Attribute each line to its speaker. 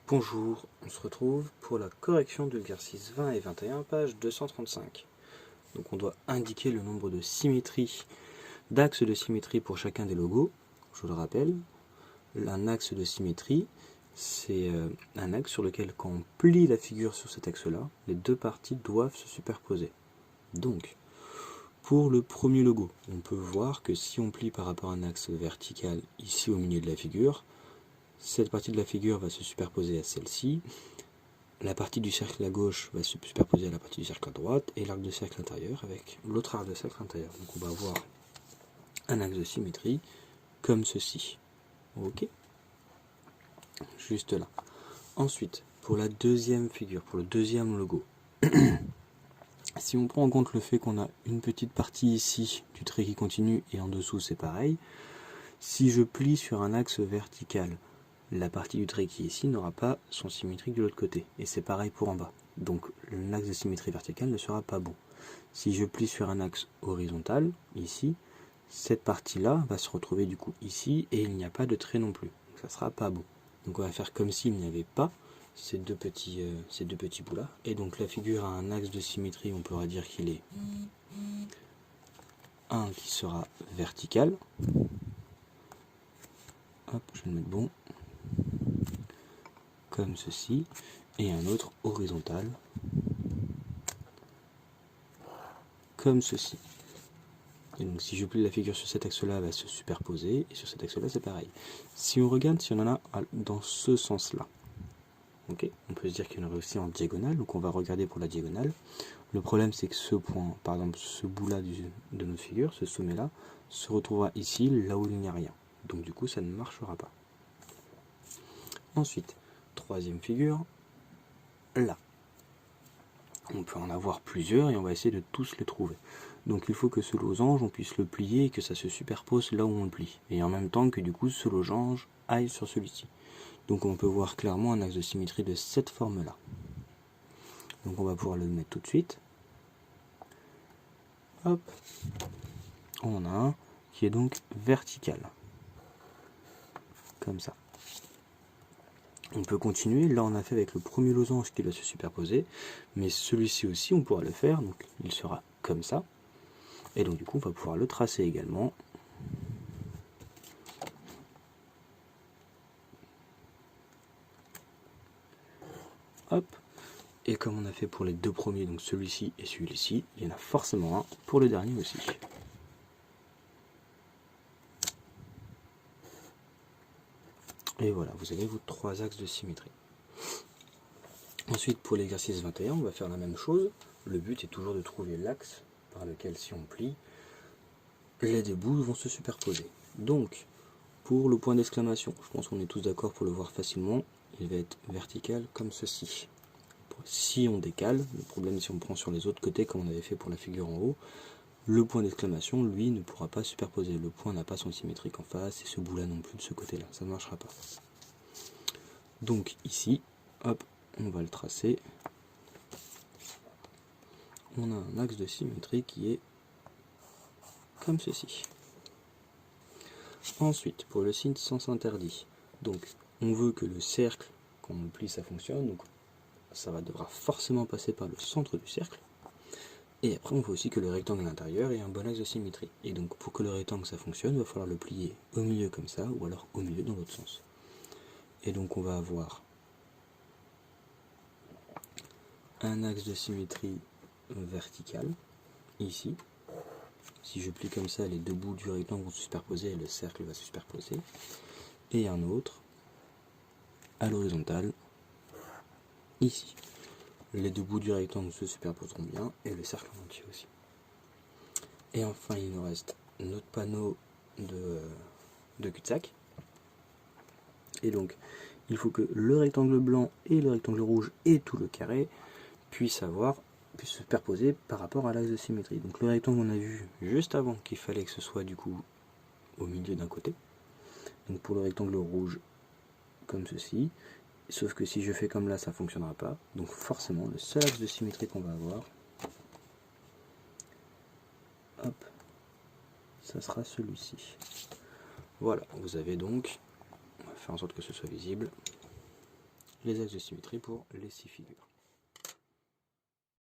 Speaker 1: Bonjour, on se retrouve pour la correction de l'exercice 20 et 21, page 235. Donc on doit indiquer le nombre de symétries, d'axes de symétrie pour chacun des logos. Je le rappelle, un axe de symétrie, c'est un axe sur lequel quand on plie la figure sur cet axe-là, les deux parties doivent se superposer. Donc, pour le premier logo, on peut voir que si on plie par rapport à un axe vertical ici au milieu de la figure, cette partie de la figure va se superposer à celle-ci, la partie du cercle à gauche va se superposer à la partie du cercle à droite, et l'arc de cercle intérieur avec l'autre arc de cercle intérieur. Donc on va avoir un axe de symétrie comme ceci. Ok ? Juste là. Ensuite, pour la deuxième figure, pour le deuxième logo, si on prend en compte le fait qu'on a une petite partie ici du trait qui continue et en dessous c'est pareil, si je plie sur un axe vertical, la partie du trait qui est ici n'aura pas son symétrique de l'autre côté. Et c'est pareil pour en bas. Donc l'axe de symétrie verticale ne sera pas bon. Si je plie sur un axe horizontal, ici, cette partie-là va se retrouver du coup ici, et il n'y a pas de trait non plus. Donc ça ne sera pas bon. Donc on va faire comme s'il n'y avait pas ces deux petits bouts-là. Et donc la figure a un axe de symétrie, on pourra dire qu'il est un qui sera vertical. Hop, je vais le mettre bon. Comme ceci, et un autre horizontal, comme ceci. Et donc si je plie la figure sur cet axe-là, elle va se superposer, et sur cet axe-là, c'est pareil. Si on regarde, si on en a dans ce sens-là, okay, on peut se dire qu'il y en aurait aussi en diagonale, donc on va regarder pour la diagonale. Le problème, c'est que ce point, par exemple, ce bout-là de notre figure, ce sommet-là, se retrouvera ici, là où il n'y a rien. Donc du coup, ça ne marchera pas. Ensuite, troisième figure, là. On peut en avoir plusieurs et on va essayer de tous les trouver. Donc il faut que ce losange, on puisse le plier et que ça se superpose là où on le plie. Et en même temps que du coup ce losange aille sur celui-ci. Donc on peut voir clairement un axe de symétrie de cette forme-là. Donc on va pouvoir le mettre tout de suite. Hop. On en a un qui est donc vertical. Comme ça. On peut continuer, là on a fait avec le premier losange qui doit se superposer, mais celui-ci aussi on pourra le faire, donc il sera comme ça. Et donc du coup on va pouvoir le tracer également. Hop. Et comme on a fait pour les deux premiers, donc celui-ci et celui-ci, il y en a forcément un pour le dernier aussi. Et voilà, vous avez vos trois axes de symétrie. Ensuite, pour l'exercice 21, on va faire la même chose. Le but est toujours de trouver l'axe par lequel, si on plie, les deux bouts vont se superposer. Donc, pour le point d'exclamation, je pense qu'on est tous d'accord pour le voir facilement, il va être vertical comme ceci. Si on décale, le problème si on prend sur les autres côtés comme on avait fait pour la figure en haut, le point d'exclamation, lui, ne pourra pas superposer. Le point n'a pas son symétrique en face, et ce bout-là non plus de ce côté-là. Ça ne marchera pas. Donc ici, hop, on va le tracer. On a un axe de symétrie qui est comme ceci. Ensuite, pour le signe sens interdit, donc on veut que le cercle, quand on le plie, ça fonctionne. Donc ça devra forcément passer par le centre du cercle. Et après, on veut aussi que le rectangle à l'intérieur ait un bon axe de symétrie. Et donc, pour que le rectangle ça fonctionne, il va falloir le plier au milieu comme ça, ou alors au milieu dans l'autre sens. Et donc, on va avoir un axe de symétrie vertical, ici. Si je plie comme ça, les deux bouts du rectangle vont se superposer et le cercle va se superposer. Et un autre à l'horizontale, ici. Les deux bouts du rectangle se superposeront bien et le cercle en entier aussi. Et enfin, il nous reste notre panneau de cul-de-sac. Et donc, il faut que le rectangle blanc et le rectangle rouge et tout le carré puissent se superposer par rapport à l'axe de symétrie. Donc le rectangle, on a vu juste avant qu'il fallait que ce soit du coup au milieu d'un côté. Donc pour le rectangle rouge, comme ceci. Sauf que si je fais comme là, ça ne fonctionnera pas. Donc forcément, le seul axe de symétrie qu'on va avoir, hop, ça sera celui-ci. Voilà, vous avez donc, on va faire en sorte que ce soit visible, les axes de symétrie pour les 6 figures.